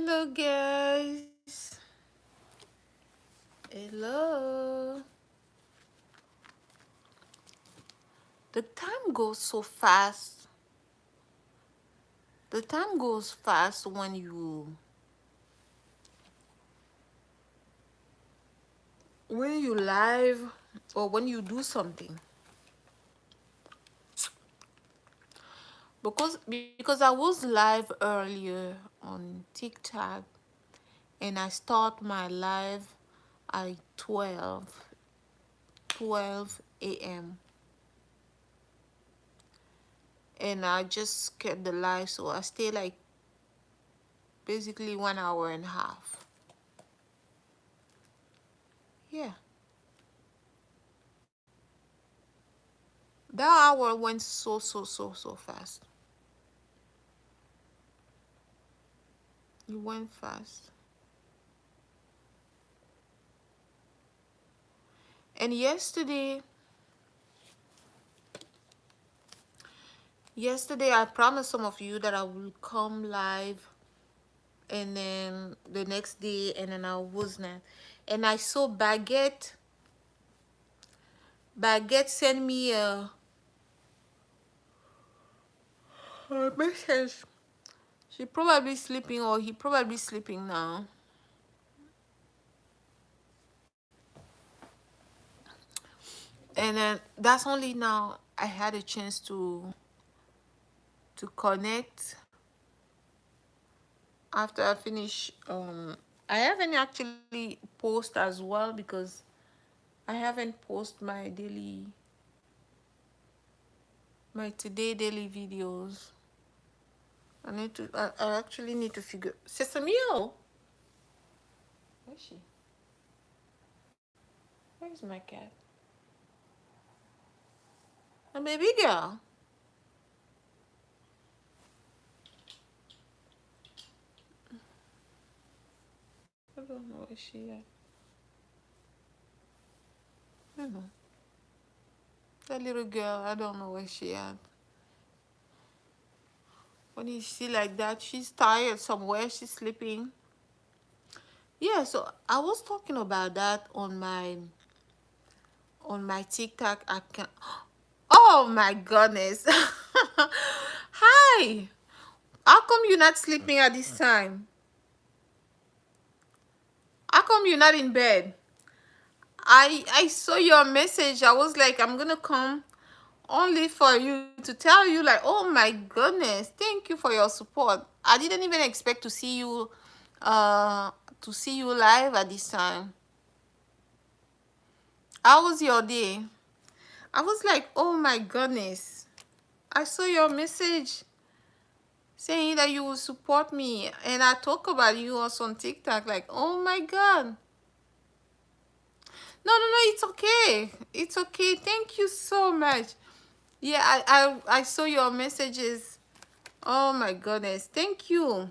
Hello guys. Hello. The time goes so fast. The time goes fast when you live or when you do something. Because I was live earlier on TikTok and I start my live at 12 a.m. and I just kept the live, so I stay like basically 1 hour and a half. Yeah, that hour went so fast. It went fast. And yesterday I promised some of you that I will come live, and then the next day, and then I was not. And I saw Baguette send me a message. She probably sleeping, or he probably sleeping now. And then that's only now I had a chance to connect after I finish. I haven't actually post as well because I haven't post my today daily videos. I actually need to figure. Sesamio, where's she? Where's my cat? A baby girl. I don't know where she at. I don't know. That little girl, I don't know where she at. When you see like that, she's tired somewhere, she's sleeping. Yeah, so I was talking about that on my TikTok account. Oh my goodness. Hi. How come you're not sleeping at this time? How come you're not in bed? I saw your message. I was like, I'm gonna come only for you to tell you like, oh my goodness, thank you for your support. I didn't even expect uh to see you live at this time. How was your day? I was like, oh my goodness. I saw your message saying that you will support me, and I talk about you also on TikTok, like, oh my god. No, it's okay. It's okay. Thank you so much. Yeah, I saw your messages. Oh my goodness. Thank you.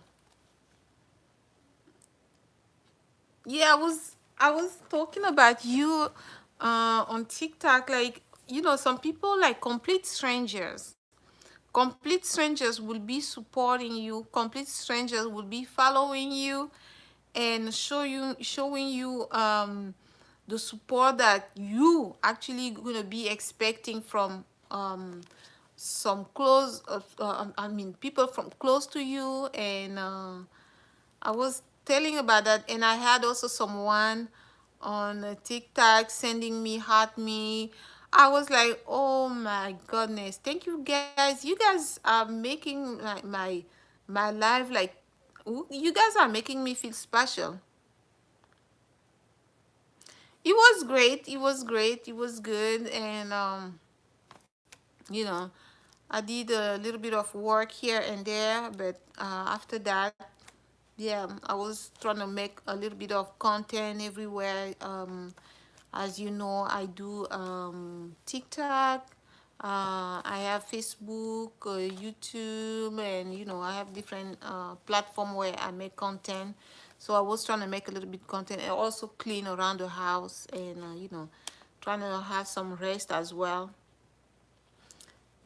Yeah, I was talking about you on TikTok, like, some people, like complete strangers. Complete strangers will be supporting you. Complete strangers will be following you and showing you the support that you actually gonna be expecting from some close I mean people from close to you. And I was telling about that, and I had also someone on TikTok sending me heart me. I was like, oh my goodness, thank you guys. You guys are making my life like, you guys are making me feel special. It was great. It was great. It was good. And you know, I did a little bit of work here and there, but after that, yeah, I was trying to make a little bit of content everywhere. As you know, I do TikTok. I have Facebook, YouTube, and I have different platform where I make content. So I was trying to make a little bit content and also clean around the house, and trying to have some rest as well.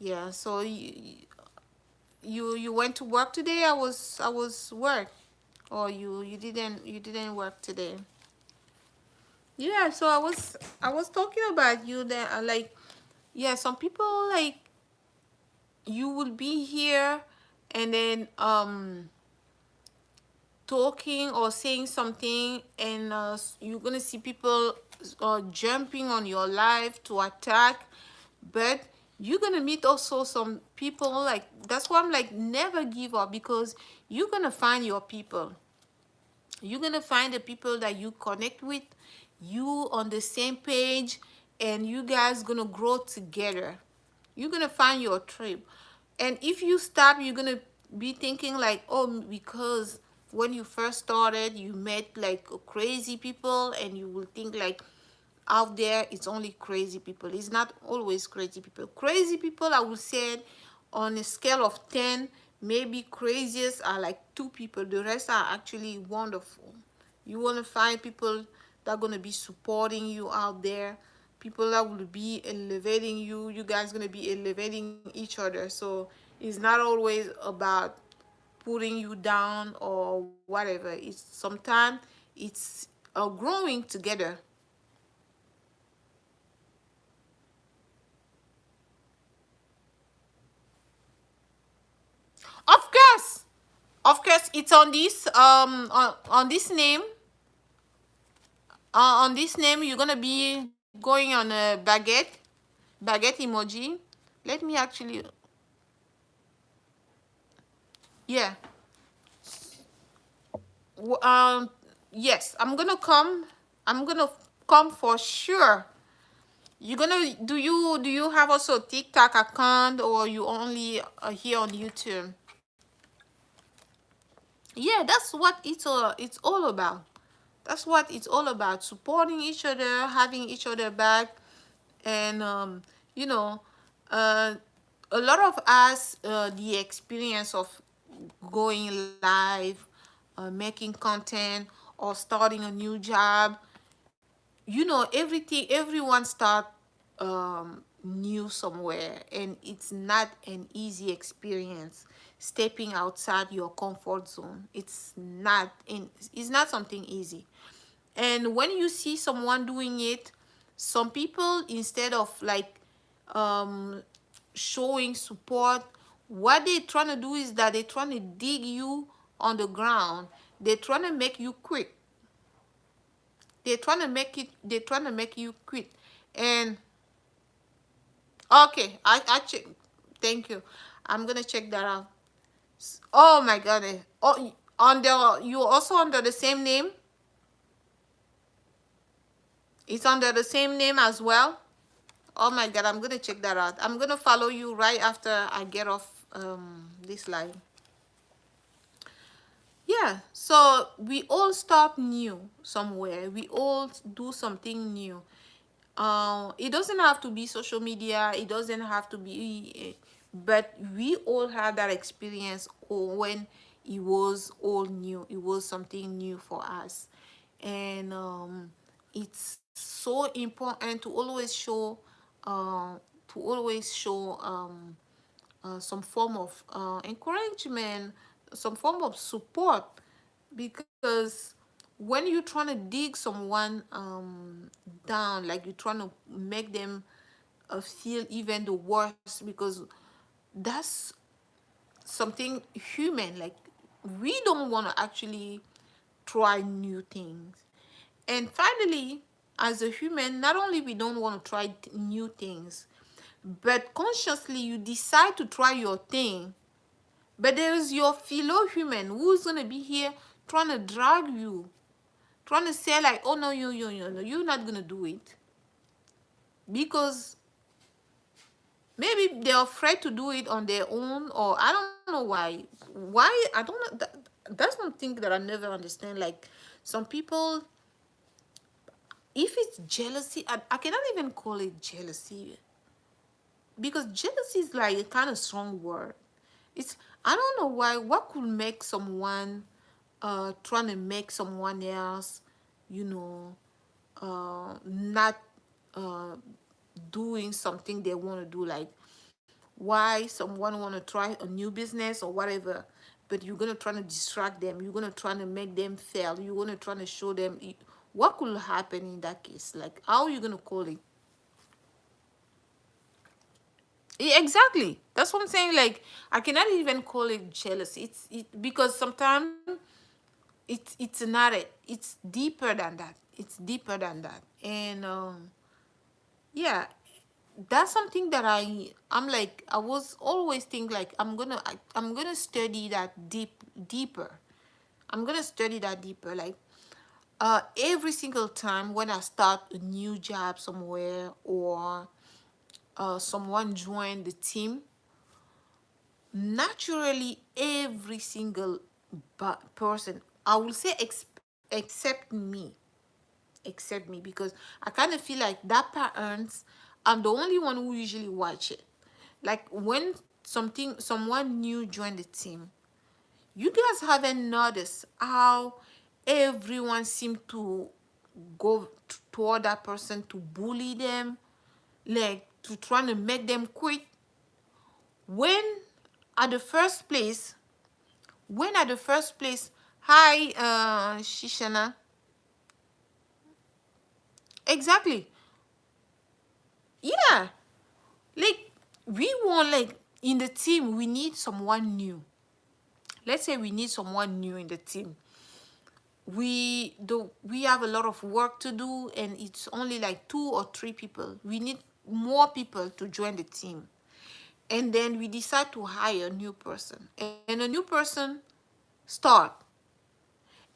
Yeah. So you went to work today? I was work. or you didn't work today? Yeah, so I was talking about you that like, yeah, some people like, you will be here, and then talking or saying something, and you're gonna see people jumping on your life to attack. But you're gonna meet also some people, like, that's why I'm like, never give up, because you're gonna find your people. You're gonna find the people that you connect with, you on the same page, and you guys gonna grow together. You're gonna find your tribe. And if you stop, you're gonna be thinking like, oh, because when you first started you met like crazy people, and you will think like, out there it's only crazy people. It's not always crazy people. Crazy people, I would say, on a scale of 10, maybe craziest are like 2 people. The rest are actually wonderful. You want to find people that are going to be supporting you out there, people that will be elevating you. You guys going to be elevating each other. So it's not always about putting you down or whatever. It's sometimes it's growing together. Of course, of course, it's on this on this name. On this name, you're gonna be going on a baguette emoji. Let me actually, yeah. W- Um, yes, I'm gonna come. I'm gonna come for sure. You gonna do you have also a TikTok account, or you only here on YouTube? Yeah, that's what it's all about. That's what it's all about: supporting each other, having each other back. And you know uh, a lot of us, the experience of going live, making content, or starting a new job. Everything, everyone start new somewhere, and it's not an easy experience. Stepping outside your comfort zone, it's not something easy. And when you see someone doing it, some people, instead of like um showing support, what they're trying to do is that they're trying to dig you on the ground. They're trying to make you quit. They're trying to make you quit. And okay, I check. Thank you. I'm gonna check that out. Oh my god. Oh, under you also under the same name? It's under the same name as well? Oh my god, I'm gonna check that out. I'm gonna follow you right after I get off this live. Yeah, so we all start new somewhere. We all do something new. It doesn't have to be social media. It doesn't have to be, but we all had that experience, or when it was all new. It was something new for us, and it's so important uh, to always show some form of encouragement, some form of support, because when you're trying to dig someone down, like you're trying to make them feel even the worst, because that's something human. Like, we don't want to actually try new things. And finally, as a human, not only we don't want to try new things, but consciously you decide to try your thing. But there is your fellow human who's gonna be here trying to drag you, trying to say like, oh no, no, you're not gonna do it, because maybe they're afraid to do it on their own, or I don't know why. Why, I don't know. That's one thing that I never understand. Like, some people, if it's jealousy, I cannot even call it jealousy, because jealousy is like a kind of strong word. It's, I don't know why. What could make someone trying to make someone else, you know, not uh, doing something they want to do? Like, why someone want to try a new business or whatever, but you're gonna try to distract them, you're gonna try to make them fail, you're gonna try to show them what could happen in that case. Like, how are you gonna call it? Exactly, that's what I'm saying. Like, I cannot even call it jealousy. Because sometimes it's not it, it's deeper than that. It's deeper than that. And yeah, that's something that I'm like, I was always think like I'm gonna study that deeper. I'm gonna study that deeper. Like, every single time when I start a new job somewhere, or someone join the team, naturally every single person, I will say, except me, because I kind of feel like that parents, I'm the only one who usually watch it. Like, when someone new joined the team, you guys haven't noticed how everyone seemed to go toward that person to bully them, like to try to make them quit. When at the first place, hi, Shishana. Exactly. Yeah. Like, we want, like, in the team, we need someone new. Let's say we need someone new in the team. We have a lot of work to do, and it's only like 2 or 3 people. We need more people to join the team. And then we decide to hire a new person. And a new person start.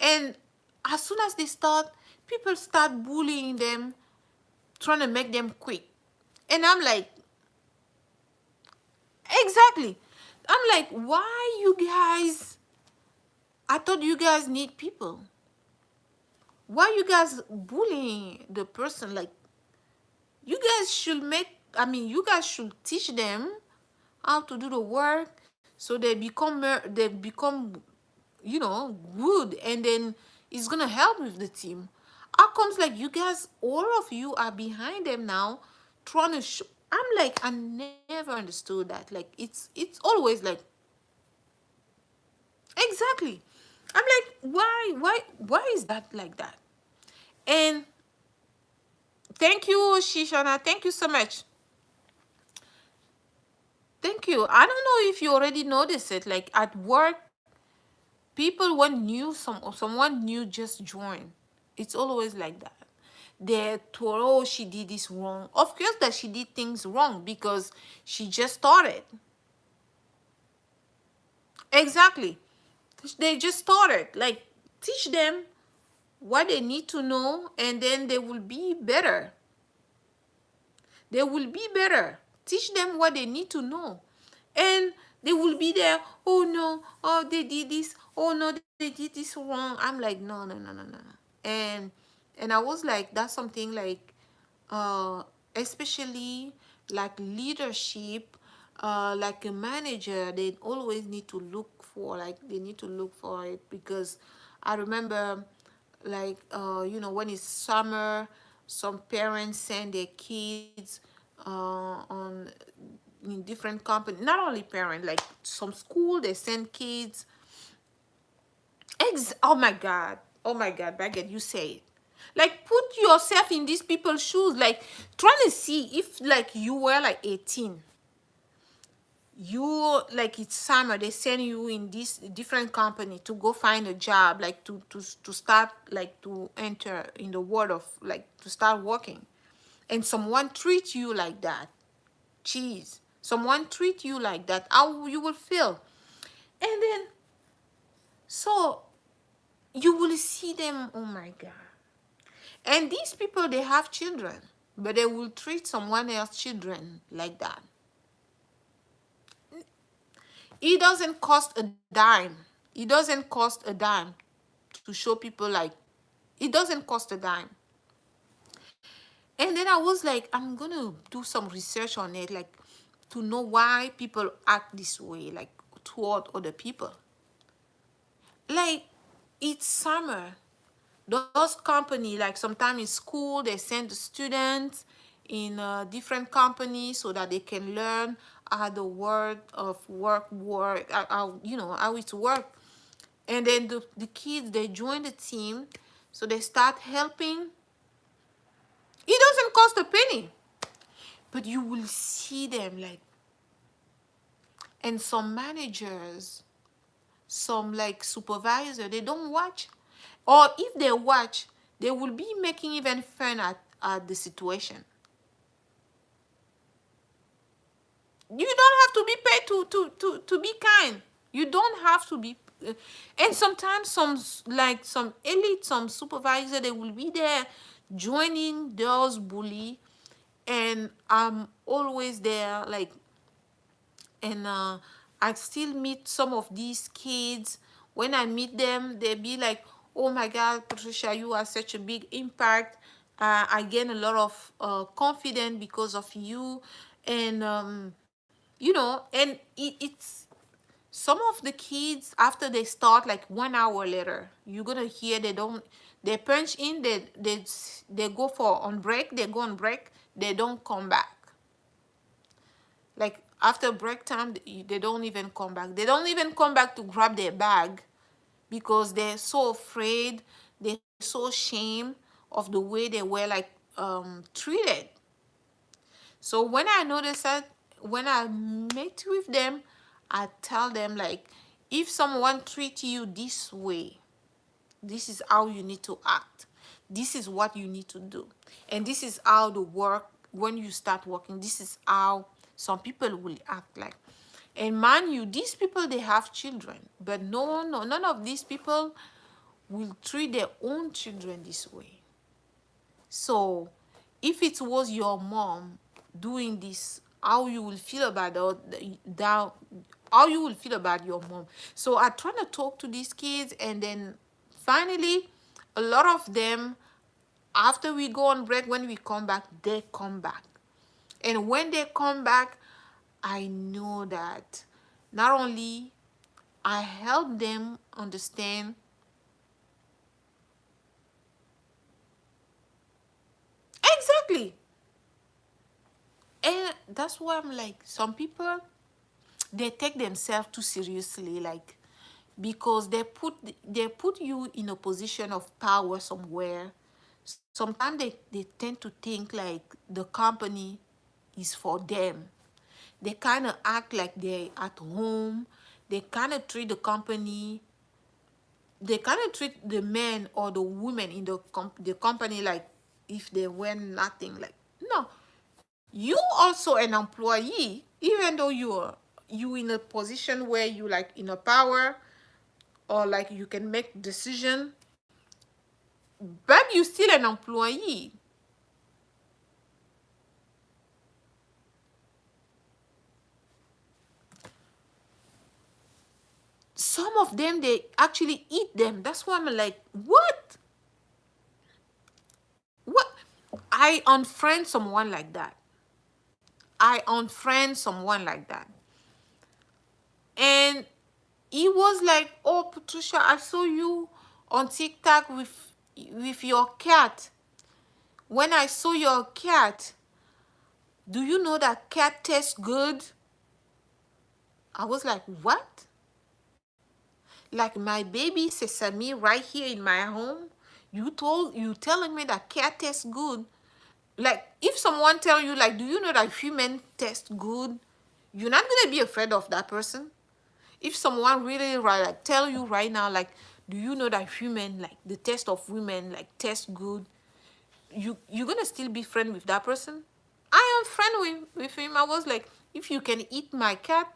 And as soon as they start, people start bullying them, trying to make them quit. And I'm like, exactly. I'm like, why you guys? I thought you guys need people. Why you guys bullying the person? Like, you guys should you guys should teach them how to do the work, so they become good, and then it's gonna help with the team. How comes, like, you guys, all of you are behind them now, trying to show? I'm like, I never understood that. Like, it's always like, exactly. I'm like, why is that like that? And thank you, Shishana. Thank you so much. Thank you. I don't know if you already noticed it. Like, at work, people, when someone new just joined, it's always like that. They're told, oh, she did this wrong. Of course that she did things wrong, because she just started. Exactly. They just started. Like, teach them what they need to know, and then they will be better. They will be better. Teach them what they need to know. And they will be there. Oh no, oh, they did this. Oh no, they did this wrong. I'm like, no, no, no, no, no. And I was like, that's something like, especially like leadership, like a manager, they always need to look for, like, they need to look for it. Because I remember, like, when it's summer, some parents send their kids on in different company. Not only parent, like some school, they send kids. Oh my god, oh my god, Baguette, you say it. Like, put yourself in these people's shoes. Like, trying to see if, like, you were like 18, you, like, it's summer, they send you in this different company to go find a job, like, to start, like, to enter in the world of, like, to start working. And someone treats you like that. Jeez, someone treat you like that, how you will feel. And then, so you will see them, oh my god. And these people, they have children, but they will treat someone else's children like that. It doesn't cost a dime. It doesn't cost a dime to show people, like, it doesn't cost a dime. And then I was like, I'm gonna do some research on it, like, to know why people act this way, like, toward other people. Like, it's summer. Those company, like, sometimes in school, they send the students in different companies so that they can learn the word of work, how it's work. And then the kids, they join the team, so they start helping. It doesn't cost a penny, but you will see them like, and some managers, some like supervisor, they don't watch, or if they watch, they will be making even fun at the situation. You don't have to be paid to be kind. You don't have to be and sometimes some elite, some supervisor, they will be there joining those bully, and I'm always there like, and I still meet some of these kids. When I meet them, they be like, oh my God, Patricia, you are such a big impact. I gain a lot of confidence because of you. And and it's some of the kids, after they start like 1 hour later, you're gonna hear they punch in, they go for on break, they go on break, they don't come back. Like after break time, they don't even come back. They don't even come back to grab their bag because they're so afraid, they're so ashamed of the way they were like treated. So when I notice that, when I meet with them, I tell them like, if someone treats you this way, this is how you need to act. This is what you need to do. And this is how the work, when you start working, this is how some people will act like. And mind you, these people, they have children. But no, none of these people will treat their own children this way. So if it was your mom doing this, how you will feel about that, how you will feel about your mom. So I try to talk to these kids, and then finally a lot of them, after we go on break, when we come back, they come back. And when they come back, I know that not only I help them understand. Exactly. And that's why I'm like, some people, they take themselves too seriously, like, because they put you in a position of power somewhere. Sometimes they tend to think like the company is for them. They kind of act like they're at home. They kind of treat the company, they kind of treat the men or the women in the company like if they were nothing. Like, no, you also an employee, even though you in a position where you like in a power, or like you can make decision, but you still an employee. Some of them, they actually eat them. That's why I'm like, what I unfriend someone like that. I unfriend someone like that. And he was like, oh Patricia, I saw you on TikTok with your cat. When I saw your cat, do you know that cat tastes good? I was like, what? Like my baby Sesame right here in my home? You telling me that cat tastes good? Like if someone tell you like, do you know that human taste good? You're not gonna be afraid of that person. If someone really like tell you right now like, do you know that human, like the taste of women like taste good? You're gonna still be friend with that person? I am friend with him. I was like, if you can eat my cat,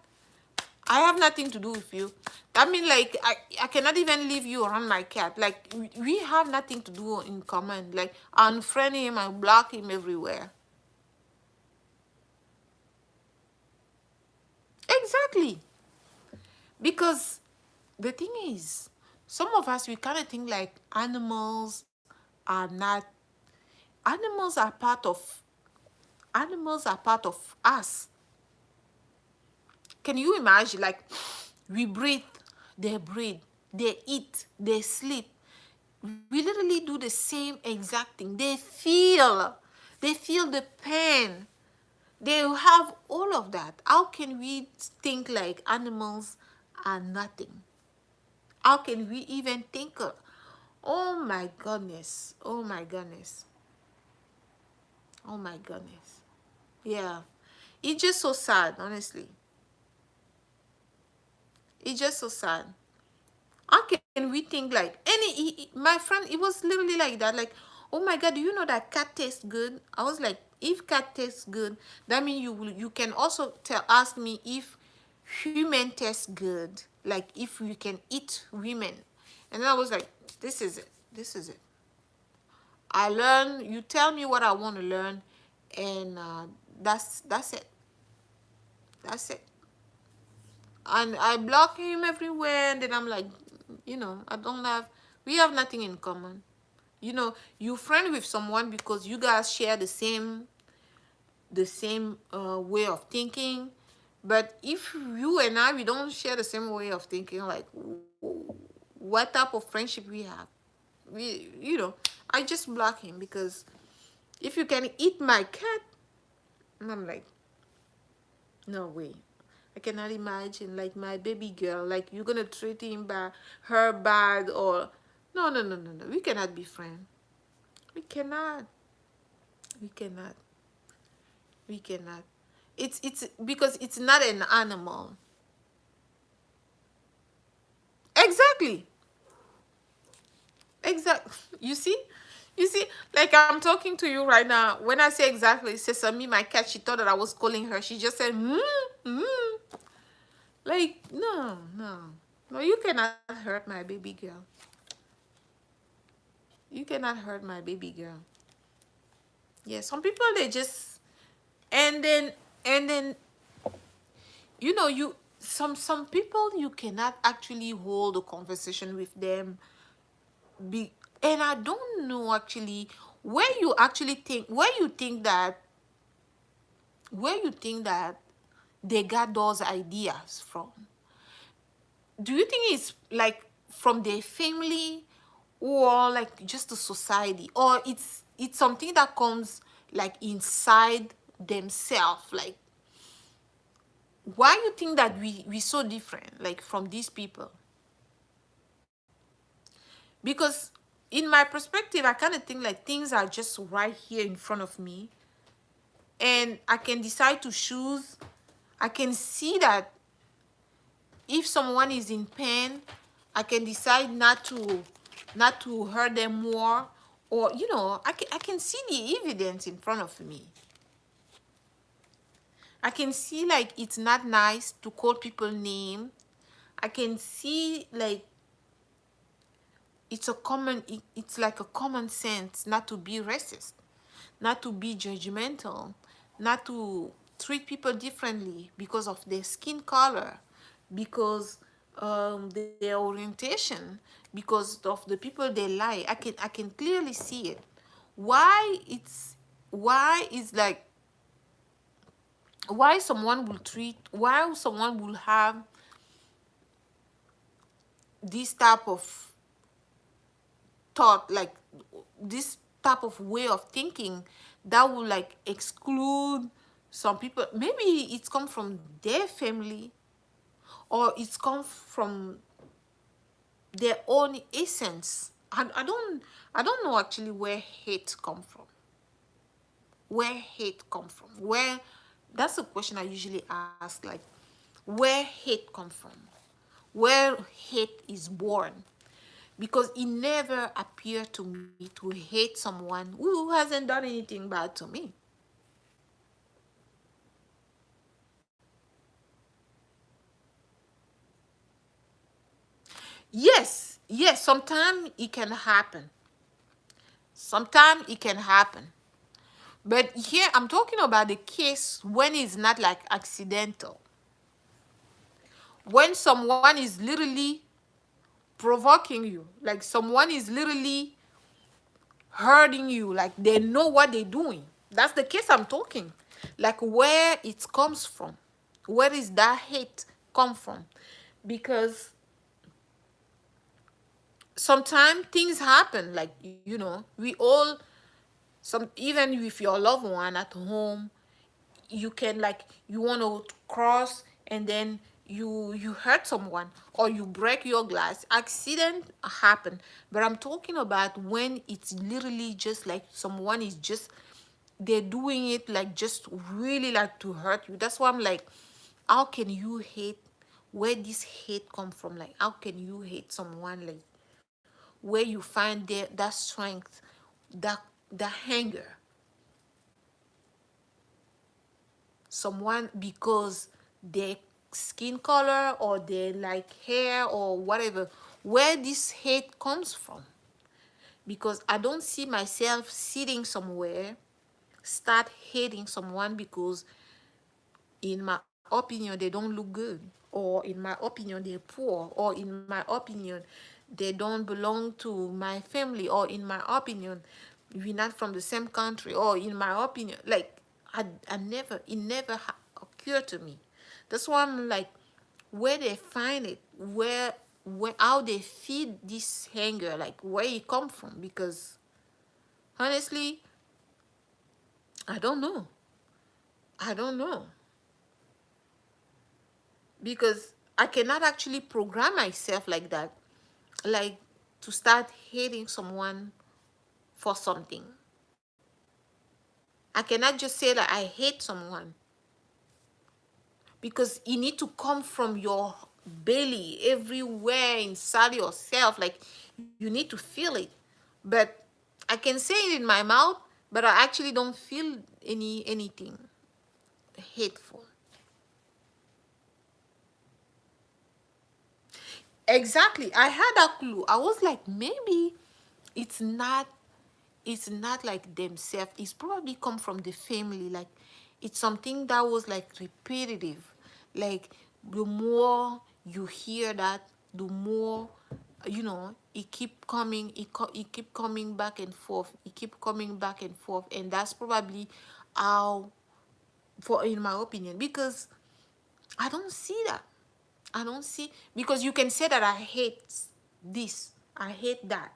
I have nothing to do with you. I mean, like, I cannot even leave you around my cat. Like, we have nothing to do in common. Like, I unfriend him, I block him everywhere. Exactly. Because the thing is, some of us, we kind of think like are not, animals are part of, animals are part of us. Can you imagine, like, we breathe, they eat, they sleep. We literally do the same exact thing. They feel the pain. They have all of that. How can we think like animals are nothing? How can we even think oh my goodness, oh my goodness, oh my goodness. Yeah, it's just so sad, honestly. It's just so sad. How can we think like my friend, it was literally like that, like, oh my god, do you know that cat tastes good? I was like, if cat tastes good, that means you can also ask me if human tastes good, like if we can eat women. And then I was like, this is it, this is it. I learn, you tell me what I want to learn, and that's it, that's it. And I block him everywhere, and then I'm like, I don't have, we have nothing in common. You friend with someone because you guys share the same way of thinking. But if you and I, we don't share the same way of thinking, like, what type of friendship we have? I just block him, because if you can eat my cat, and I'm like, no way. I cannot imagine, like, my baby girl, like, you're gonna treat him her bad, or no, no, no, no, no. We cannot be friends. We cannot. We cannot. We cannot. It's because it's not an animal. Exactly. Exactly. You see? You see, like, I'm talking to you right now. When I say exactly, Sesame, my cat, she thought that I was calling her. She just said, like, no, no. No, you cannot hurt my baby girl. You cannot hurt my baby girl. Yeah, some people, they just, and then, and then, you, some people, you cannot actually hold a conversation with them. And I don't know actually where you think that they got those ideas from. Do you think it's like from their family, or like just the society, or it's something that comes like inside themselves? Like, why you think that we so different, like, from these people? Because in my perspective, I kind of think like things are just right here in front of me, and I can decide to choose. I can see that if someone is in pain, I can decide not to hurt them more, or I can see the evidence in front of me. I can see like it's not nice to call people name. I can see like it's like a common sense not to be racist, not to be judgmental, not to treat people differently because of their skin color, because their orientation, because of the people they like. I can clearly see it. Why is like, why someone will have this type of thought, like this type of way of thinking, that will like exclude some people. Maybe it's come from their family, or it's come from their own essence. I don't know actually where hate come from. Where hate come from? Where That's a question I usually ask, like, where hate come from? Where hate is born? Because it never appeared to me to hate someone who hasn't done anything bad to me. Yes, yes, sometimes it can happen. Sometimes it can happen. But here I'm talking about the case when it's not like accidental. When someone is literally provoking you, like someone is literally hurting you, like they know what they're doing. That's the case I'm talking. Like, where it comes from. Where is that hate come from? Because sometimes things happen, like, we all, even with your loved one at home, you can, like, you want to cross and then you hurt someone or you break your glass. Accident happen. But I'm talking about when it's literally just like someone is just, they're doing it like just really like to hurt you. That's why I'm like, how can you hate? Where this hate come from? Like, how can you hate someone? Like, where you find that strength, that the anger? Someone because their skin color or their like hair or whatever, where this hate comes from? Because I don't see myself sitting somewhere start hating someone because in my opinion they don't look good, or in my opinion they're poor, or in my opinion they don't belong to my family, or in my opinion we're not from the same country, or in my opinion, like, I never, it never occurred to me. That's why I'm like, where they find it, where how they feed this anger, like where it come from. Because honestly, I don't know. I don't know. Because I cannot actually program myself like that, like to start hating someone for something. I cannot just say that I hate someone, because you need to come from your belly, everywhere inside yourself. Like, you need to feel it. But I can say it in my mouth, but I actually don't feel anything hateful. Exactly. I had a clue. I was like, maybe it's not it's not like themselves. It's probably come from the family. Like, it's something that was like repetitive. Like, the more you hear that, the more, it keep coming, it keep coming back and forth, it keep coming back and forth. And that's probably how, for in my opinion, because I don't see that. I don't see, because you can say that I hate this, I hate that.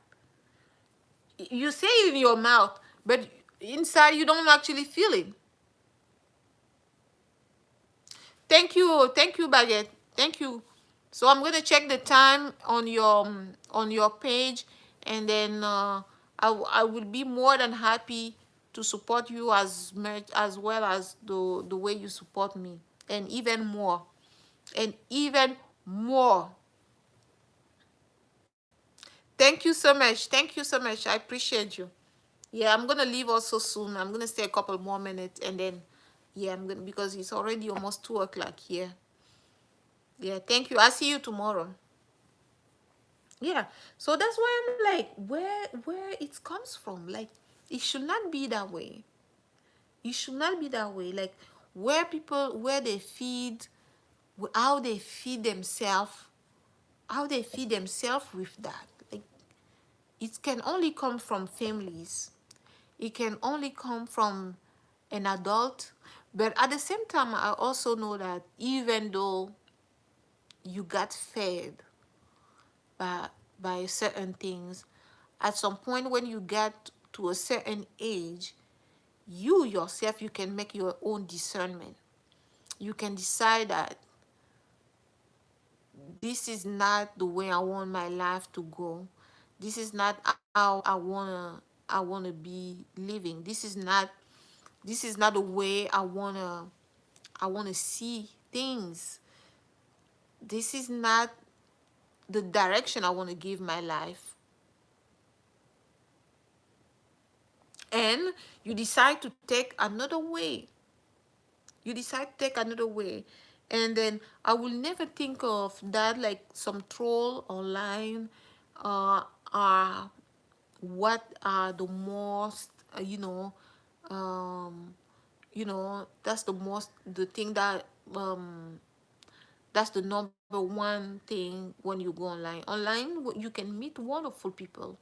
You say it in your mouth, but inside you don't actually feel it. Thank you, Baguette. Thank you. So I'm gonna check the time on your page, and then I will be more than happy to support you as much as well as the way you support me, and even more, and even more. Thank you so much. Thank you so much. I appreciate you. Yeah, I'm gonna leave also soon. I'm gonna stay a couple more minutes, and then, yeah, I'm gonna, because it's already almost 2 o'clock here. Yeah, thank you. I'll see you tomorrow. Yeah, so that's why I'm like, where it comes from. Like, it should not be that way. It should not be that way. Like, where they feed, how they feed themselves, with that. Like, it can only come from families. It can only come from an adult. But at the same time, I also know that even though you got fed by certain things, at some point when you get to a certain age, you yourself, you can make your own discernment. You can decide that this is not the way I want my life to go. This is not how I wanna be living. This is not the way I wanna see things. This is not the direction I want to give my life. And you decide to take another way. You decide to take another way. And then I will never think of that like some troll online uh, are what are the most, um, that's the thing that, that's the number one thing when you go online. Online, you can meet wonderful people.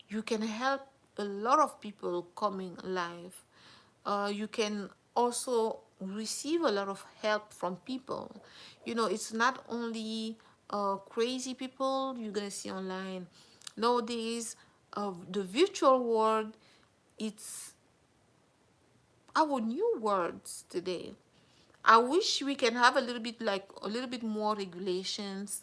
You can help a lot of people coming live. You can also receive a lot of help from people. It's not only crazy people you're gonna see online. Nowadays, the virtual world, it's our new words today. I wish we can have a little bit, like a little bit more regulations,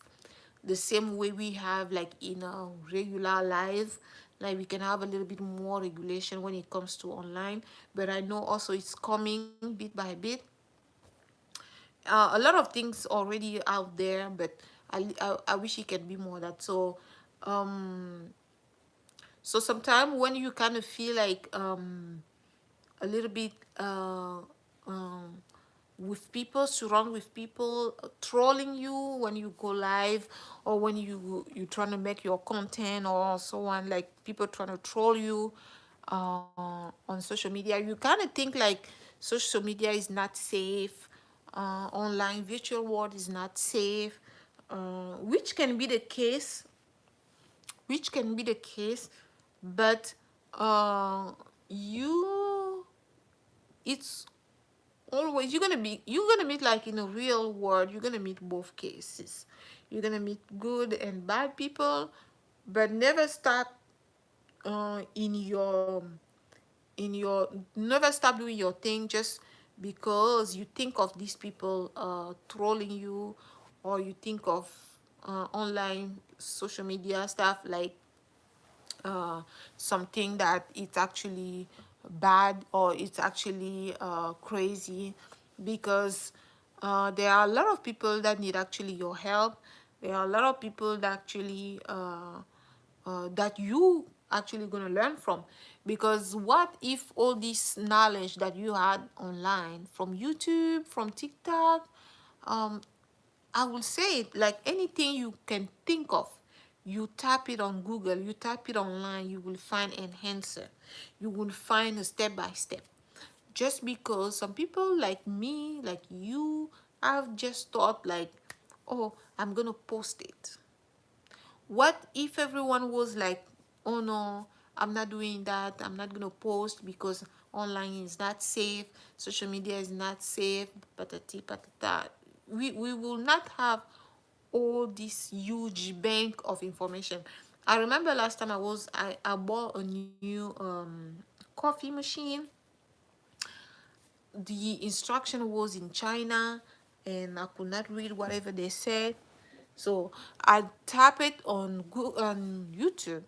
the same way we have like in a regular life. Like we can have a little bit more regulation when it comes to online. But I know also it's coming bit by bit. A lot of things already out there, but I wish it can be more that. Um so sometimes when you kind of feel like a little bit um, with people, surround with people trolling you when you go live, or when you trying to make your content or so on, like people trying to troll you on social media, you kind of think like social media is not safe, online virtual world is not safe, which can be the case, which can be the case, but you it's always, you're gonna meet, like in a real world, you're gonna meet both cases. You're gonna meet good and bad people, but never stop in your never stop doing your thing just because you think of these people trolling you, or you think of online social media stuff like something that it's actually bad, or it's actually crazy, because there are a lot of people that need actually your help. There are a lot of people that actually that you actually gonna learn from, because what if all this knowledge that you had online from YouTube, from TikTok, um, I will say it, like anything you can think of, you tap it on Google, you tap it online, you will find an answer. You will find a step by step. Just because some people like me, like you, have just thought like, oh, I'm gonna post it. What if everyone was like, oh no, I'm not doing that, I'm not gonna post because online is not safe, social media is not safe, patati patata. We will not have all this huge bank of information. I remember last time I bought a new coffee machine. The instruction was in China, and I could not read whatever they said. So I tap it on on YouTube.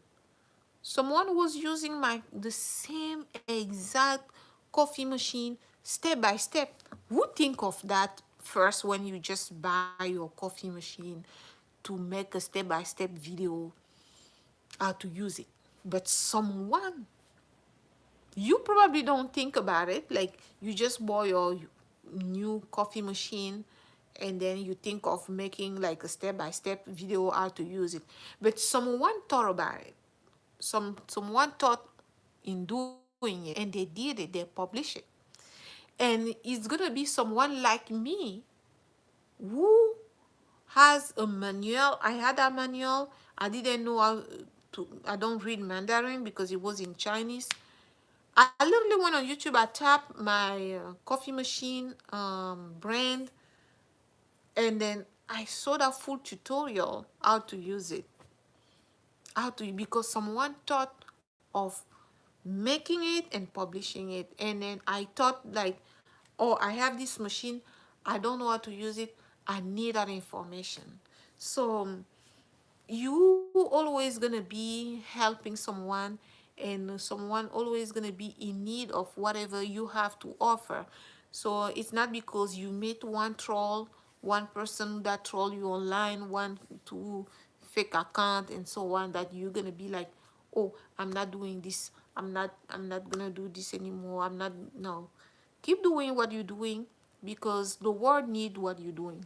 Someone was using the same exact coffee machine step by step. Who think of that first when you just buy your coffee machine, to make a step-by-step video how to use it? But someone, you probably don't think about it, like you just bought your new coffee machine, and then you think of making like a step-by-step video how to use it. But someone thought about it, someone thought in doing it, and they did it, they published it. And it's gonna be someone like me who has a manual. I had a manual. I didn't know how to, I don't read Mandarin because it was in Chinese. I literally went on YouTube, I tapped my coffee machine brand, and then I saw that full tutorial how to use it. How to, because someone thought of making it and publishing it. And then I thought like, oh, I have this machine, I don't know how to use it, I need that information. So you always gonna be helping someone, and someone always gonna be in need of whatever you have to offer. So it's not because you meet one troll, one person that troll you online, one to fake account and so on, that you're gonna be like, oh, I'm not doing this, I'm not gonna do this anymore, I'm not. No, keep doing what you're doing, because the world need what you're doing.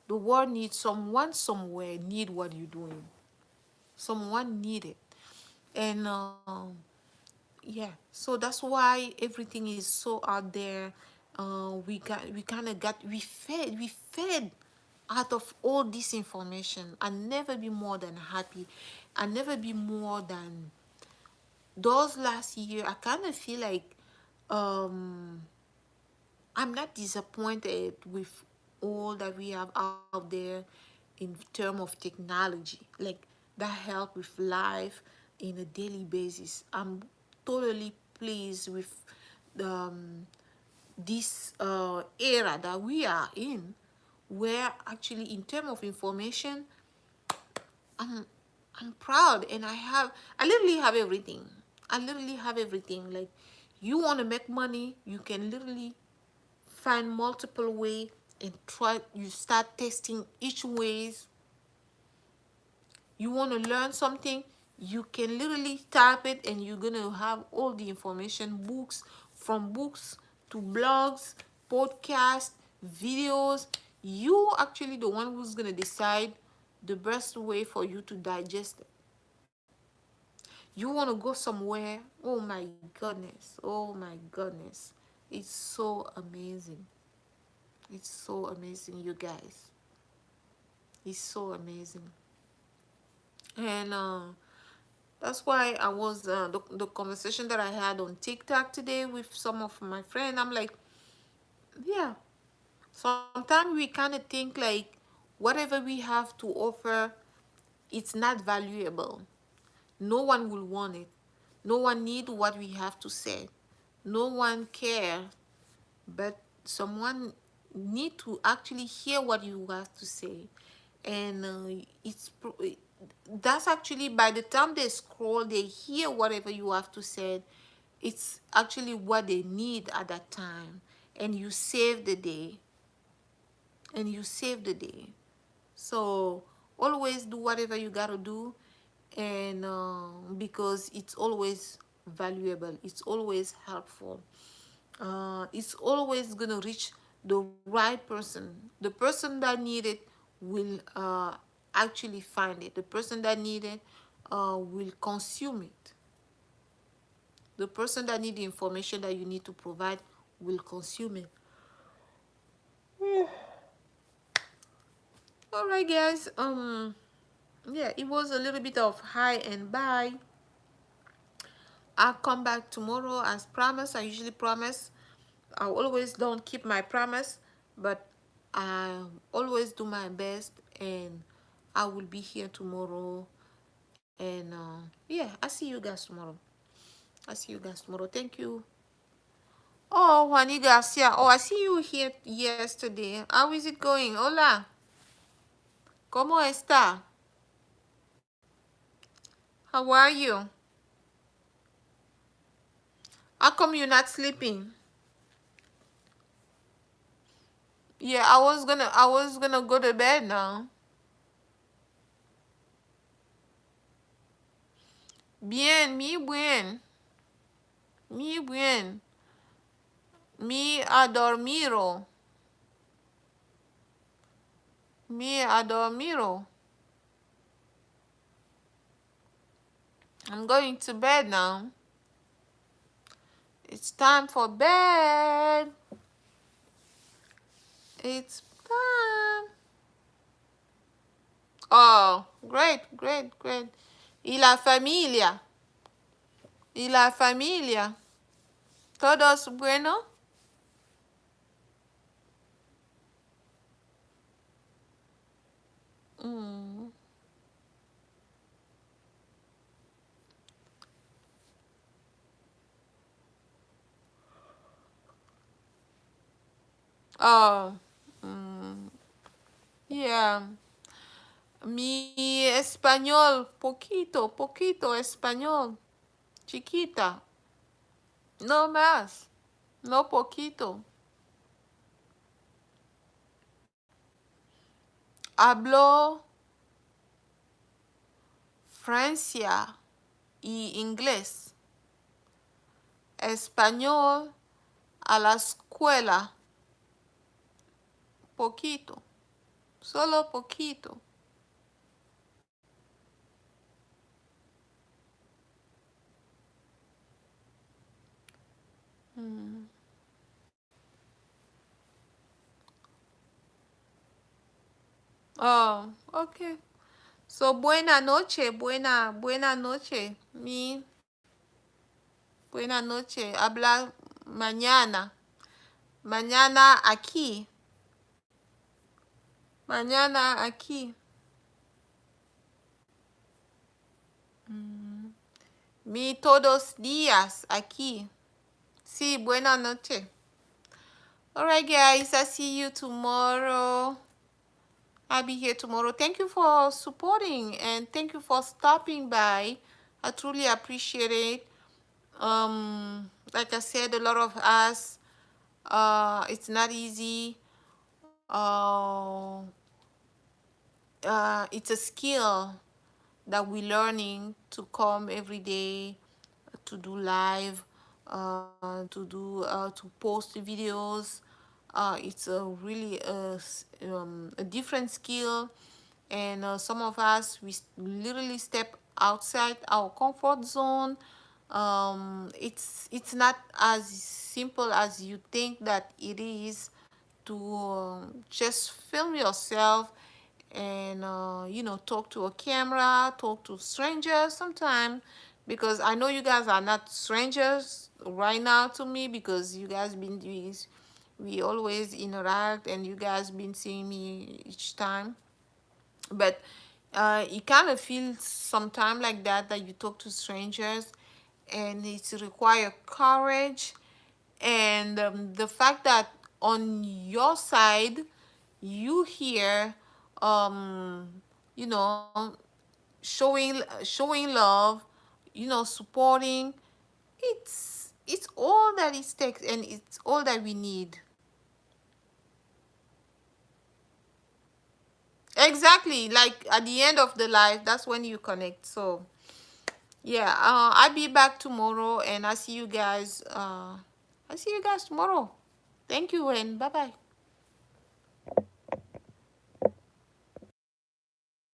The world needs someone somewhere need what you're doing. Someone need it. And yeah, so that's why everything is so out there. We kind of got, we fed out of all this information. I never be more than happy. I never be more than those last year. I kind of feel like um I'm not disappointed with all that we have out there in terms of technology, like that help with life in a daily basis. I'm totally pleased with this era that we are in, where actually in terms of information, I'm I'm proud, and I literally have everything. I literally have everything. Like, you want to make money, you can literally find multiple way and try. You start testing each ways. You want to learn something, you can literally type it, and you're gonna have all the information, books, from books to blogs, podcasts, videos. You actually the one who's gonna decide the best way for you to digest it. You want to go somewhere, oh my goodness, oh my goodness, it's so amazing. It's so amazing, you guys. It's so amazing. And that's why I was the conversation that I had on TikTok today with some of my friends. I'm like, yeah, sometimes we kind of think like whatever we have to offer, it's not valuable. No one will want it. No one need what we have to say. No one care, but someone need to actually hear what you have to say. And that's actually, by the time they scroll, they hear whatever you have to say, it's actually what they need at that time, and you save the day. And you save the day. So always do whatever you gotta do, and because it's always valuable, it's always helpful, it's always gonna reach the right person. The person that need it will actually find it. The person that need it will consume it. The person that need the information that you need to provide will consume it. All right, guys. Yeah, it was a little bit of hi and bye. I'll come back tomorrow as promised. I usually promise. I always don't keep my promise, but I always do my best, and I will be here tomorrow. And yeah, I see you guys tomorrow. I see you guys tomorrow. Thank you. Oh, Juani Garcia. Oh, I see you here yesterday. How is it going? Hola. ¿Cómo está? How are you? How come you're not sleeping? Yeah, I was gonna go to bed now. Bien, muy bien. Muy bien. Mi adormiro. Mi adormiro. I'm going to bed now. It's time for bed. It's time. Oh, great, great, great. Y la familia. Y la familia. ¿Todos bueno? Mm. Oh, mm. Yeah. Mi español, poquito, poquito español. Chiquita. No más. No poquito. Hablo Francia y inglés. Español a la escuela. Poquito. Solo poquito. Mm. Oh, okay. So, buena noche, buena noche. Buena noche. Habla mañana. Mañana aquí. Mañana aquí. Mi todos días aquí. Sí, buena noche. All right, guys. I see you tomorrow. I'll be here tomorrow. Thank you for supporting and thank you for stopping by. I truly appreciate it. Like I said, a lot of us, it's not easy. It's a skill that we're learning to come every day, to do live, to post videos. It's a really a different skill, and some of us we literally step outside our comfort zone. It's not as simple as you think that it is to just film yourself and talk to a camera, talk to strangers sometime, because I know you guys are not strangers right now to me, because you guys been we always interact and you guys been seeing me each time. But it kind of feels sometimes like that you talk to strangers, and it require courage, and the fact that on your side you here, um you know showing love, supporting, it's all that it takes, and it's all that we need. Exactly, like at the end of the life, that's when you connect. So yeah, I'll be back tomorrow, and I see you guys tomorrow. Thank you, and bye bye.